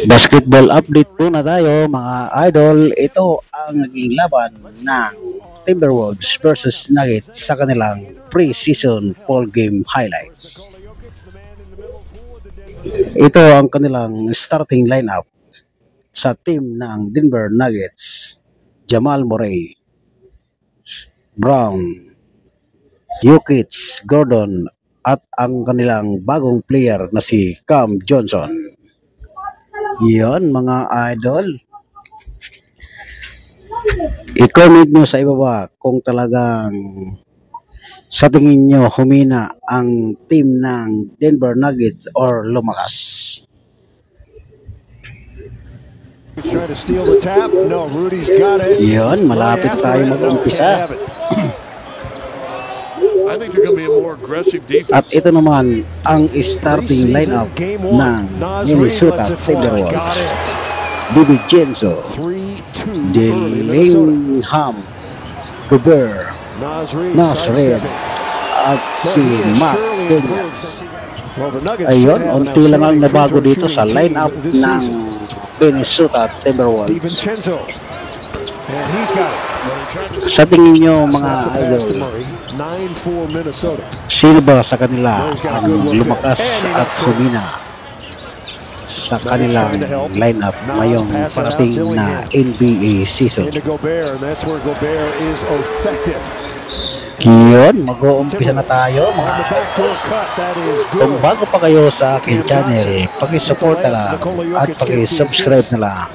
Basketball update po na tayo mga idol. Ito ang naging laban ng Timberwolves versus Nuggets sa kanilang pre-season fall game highlights. Ito ang kanilang starting lineup sa team ng Denver Nuggets. Jamal Murray, Brown, Jokic, Gordon at ang kanilang bagong player na si Cam Johnson. Yon mga idol. I-comment nyo sa ibaba kung talagang sa tingin nyo humina ang team ng Denver Nuggets or lumakas. Yon, malapit tayo mag-umpisa. At ito naman ang starting lineup ng Minnesota Timberwolves. DiVincenzo, Dillingham, Gobert, Nasrid at si Matt Daniels. Ayun, unti lang ang nabago dito sa lineup ng Minnesota Timberwolves. Sa tingin nyo mga idol, sino ba sa kanila ang lumakas at humina sa kanilang lineup ngayong parating na NBA season? Yun, mag-uumpisa na tayo mga idol. Kung bago pa kayo sa aking channel, pakisupport na lang at pakisubscribe na lang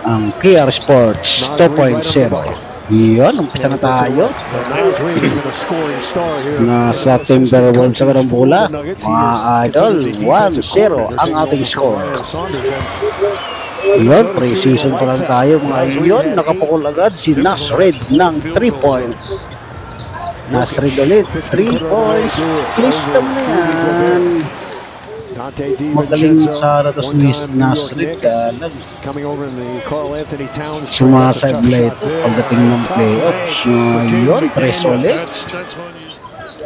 ang KR Sports 2.0. Yun, umpisa na tayo. Nasa Timberwolves sa Karambula, mga idol, 1-0 ang ating score. Yun, pre-season pa lang tayo mga yun. Nakapukul agad si Nasrid ng 3 points. Nasrid ulit, 3 points. Lista mo na yan. Magaling sa ratos ni Nasrid ka lang. Sumasablay ito pagdating ng playoffs. Yun, 3 ulit.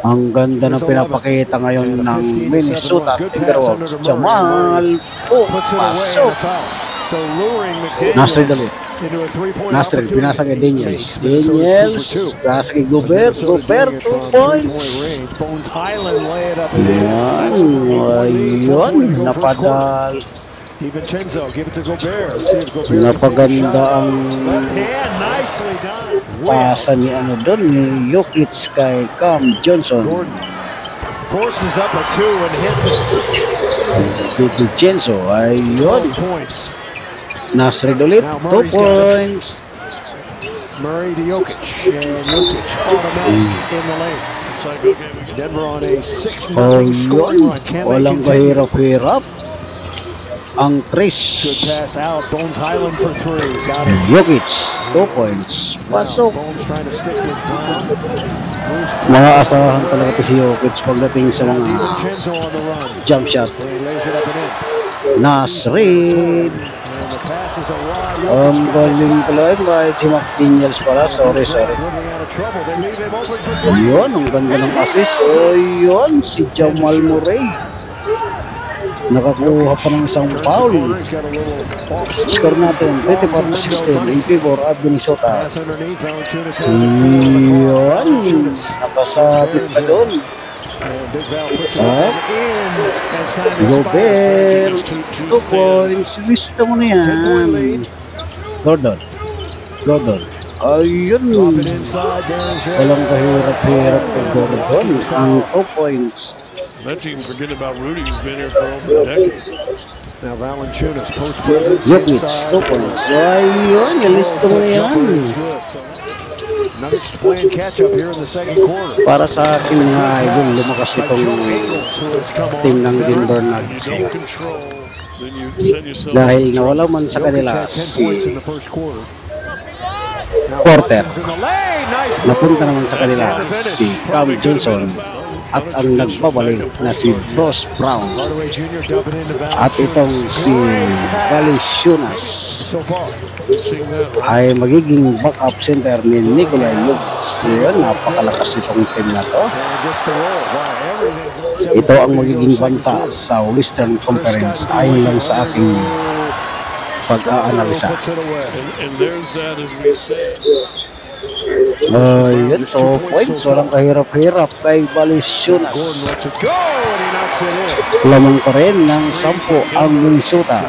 Ang ganda ng pinapakita ngayon ng Minnesota Timberwolves. Jamal, pasok. Nasrid ulit. Nasrid, pinasa kay Daniels. Daniels, pinasa kay Gobert. Gobert, 2 points. Ayun, napadal. Napaganda ang pasa ni ano doon, ni Jokic kay Cam Johnson. Forces up a 2 and hits it. DiVincenzo, ayun. Nasrid ulit, 2 points. Murray to Jokic, and Jokic automatic in the lane. Denver on a 6-0 scoring run. Walang kahirap-hirap. Ang Trish. Good pass out. Bones Highland for 3. Got it. Jokic, 2 points. Pasok. Bones trying to stick with Brown. Mga asahan talaga ito si Jokic pagdating sa mga jump shot. Nasrid. Ang galing talaga kahit si McDaniels pala. Sorry. Yun, ang ganda ng assist. O yun, si Jamal Murray. Nakakuha pa ng isang foul. Score natin 24-16 in favor of Minnesota. Yun, nakasabit pa doon. Gobert, 2 points. Lista mo na yan. Gordon. Ayun, walang kahirap-hirap kay Gordon. Ang 2 points. Let's even forget about Rudy, who's been here for over a decade. Now Valanciunas post presence. Jokic, 2 points. Ayun, nalista mo na yan. Nuggets playing catch up here in the second quarter. Para sa akin mga idol, lumakas itong team ng Denver Nuggets. Dahil nawala man sa kanila si Porter. Napunta naman sa kanila si Cam Johnson. At ang nagbabalik na si Bruce Brown. At itong si Valanciunas ay magiging backup center ni Nikola Jokic. Yun, napakalakas itong team na to. Ito ang magiging banta sa Western Conference ayon lang sa aking pag-aanalisa. And there's that, as we say. Yun, 2 points. Walang kahirap-hirap kay Valenzuela. Lets it go, and he knocks it in. Lamang pa rin ng 10 ang Minnesota.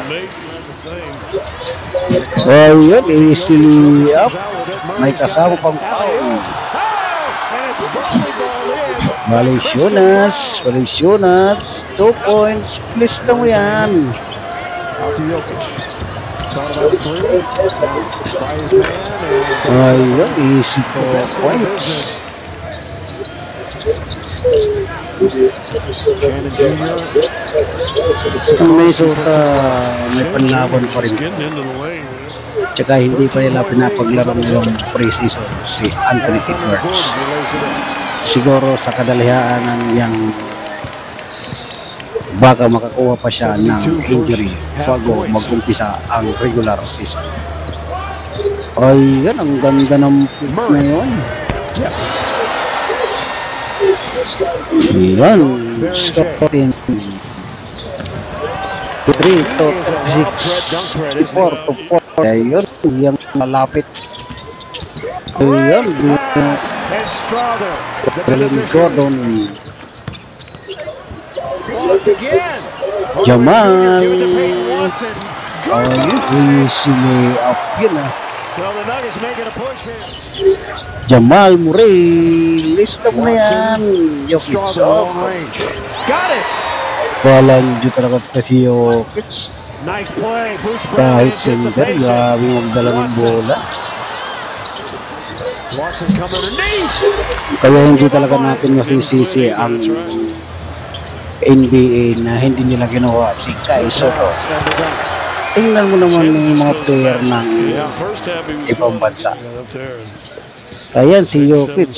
Yun, easily up. May kasama pang foul. Valenzuela, 2 points. Please na mo yan. Out to Jokic. Thought about 3. By his man. Yun, easy 2 points. Shannon Jr. Ang Minnesota may panlaban pa rin. Getting into the lane. Tsaka hindi pa nila pinapaglaro yung pre-season si Anthony Edwards. Siguro sa kadalihaan ng yang baka makakuha pa siya ng injury bago mag-umpisa ang regular season. Ay, yan, ang ganda ng pick na yun. Yes. Yan, Scottin. 3 to 6, 4 to 4. Ayun, yung malapit. Ayun, And Strother. Gordon. Blocked again. Jamal. Give it to Peyton Watson. Ayun, easy up yun ah. Well, the Nuggets making a push here. Jamal Murray, lista mo na yan. Jokic, Strother long range. Got it. walang dito talaga si Jokic. Nice play. Bruce Brown Kahit center, grabe magdala ng bola. Watson's coming underneath. Kaya hindi talaga natin masisisi ang NBA na hindi nila ginawa si Kai Soto. Tingnan mo naman yung mga player ng ibang bansa. Ayan si Jokic,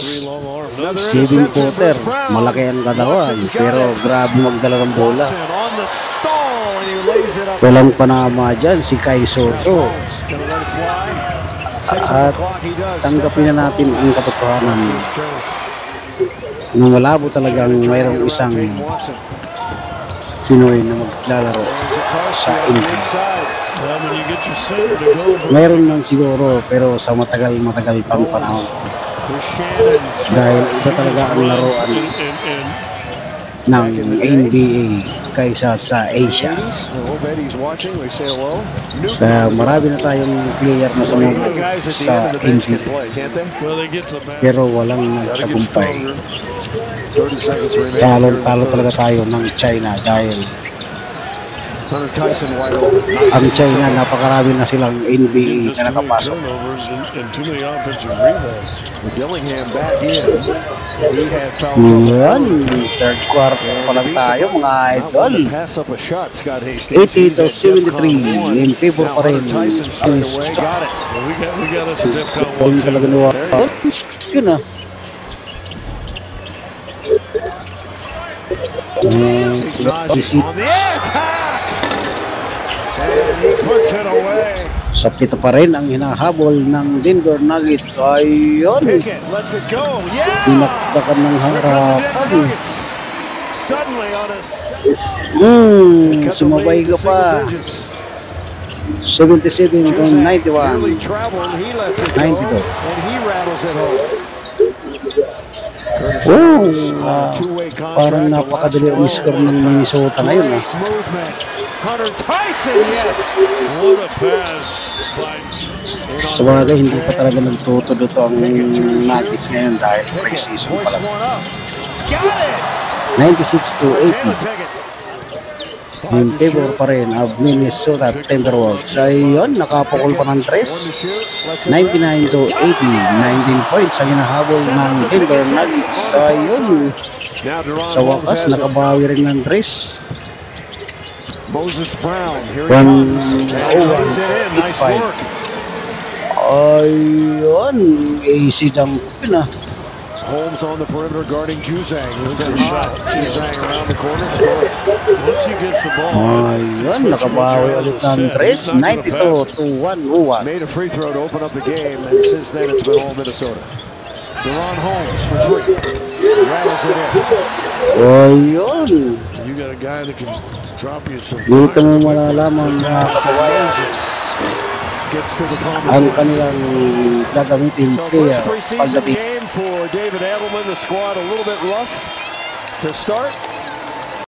7-footer, malaki ang katawan, pero grabe magdala ng bola. Walang panama dyan si Kai Soto. At tanggapin na natin ang katotohanan na malabo talagang mayroong isang Pinoy na maglalaro sa NBA. Mayroon lang siguro pero sa matagal pang panahon. Dahil iba talaga ang laruan ng NBA kaysa sa Asia. Kaya marami na tayong player na sumubok sa NBA. Pero walang nagtagumpay. Talo talaga tayo ng China dahil ang China napakarami na silang NBA na nakapasok. Yan, third quarter pa lang tayo mga idol. 80 to 73 in favor pa rin ang Scott. Kung talaga nawa yun ah. So kita pa rin ang hinahabol ng Denver Nuggets. Ayun, dinakdakan ng harapan. Sumabay ka pa. 77 to 91. 92. Parang napakadali ang score ng Minnesota ngayon. Hunter Tyson, yes. What a pass by Sa bagay, hindi pa talaga nagtutudo ang Nuggets ngayon dahil pre-season pa lang. 96 to 80. In favor pa rin of Minnesota Timberwolves. Ayun, nakapukol pa ng 3. 99 to 80. 19 points ang hinahabol ng Denver Nuggets. Ayun, sa wakas, nakabawi rin ng 3. Moses Brown, here he 1-0-1. comes. Nice work. Ayun, easy dump na. Holmes on the perimeter guarding Juzang. Who's been hot. Juzang around the corner, scoring. once he gets the ball. Ayun, nakabawi ulit ng 3. 92 to 101. Made a free throw to open up the game, and since then it's been all Minnesota. Deron Holmes for 3. Rattles it in. Oh, yun. You got a guy that can drop you some. Dito mo malalaman mga kasabayan Gets to the ang promised. kanilang gagamitin So player first preseason pagdating. game for David Edelman. The squad a little bit rough to start.